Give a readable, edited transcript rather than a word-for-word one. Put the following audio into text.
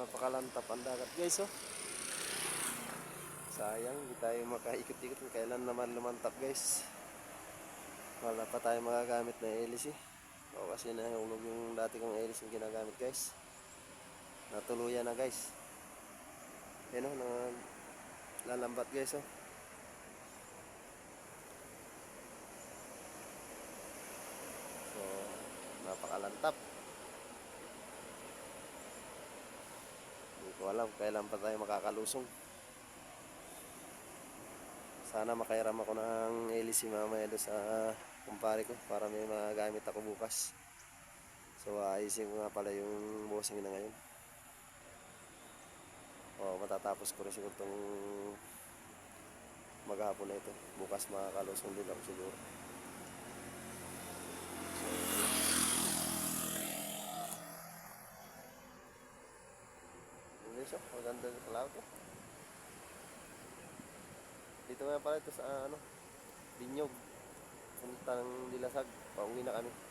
napakalantap ang dagat guys oh. Sayang hindi tayo makaikot-ikot kung kailan naman lumantap guys. Wala pa tayo magagamit na hélice o kasi nahulog yung dati kong hélice yung ginagamit guys. Natuluyan na guys. Yan o, lalambat guys oh. So napakalantap. Hindi ko alam kailan pa tayo makakalusong. Sana makairam ako ng hélice mamaya doon sa kumpare ko para may magagamit ako bukas. So ayusin ko nga pala yung bossing na ngayon. Matatapos ko rin siguro itong maghapon na ito. Bukas makakalusong din ako siguro. So maganda yung cloud oh. Dito nga pala ito sa Binyog, puntang Dilasag. Pauwi na kami.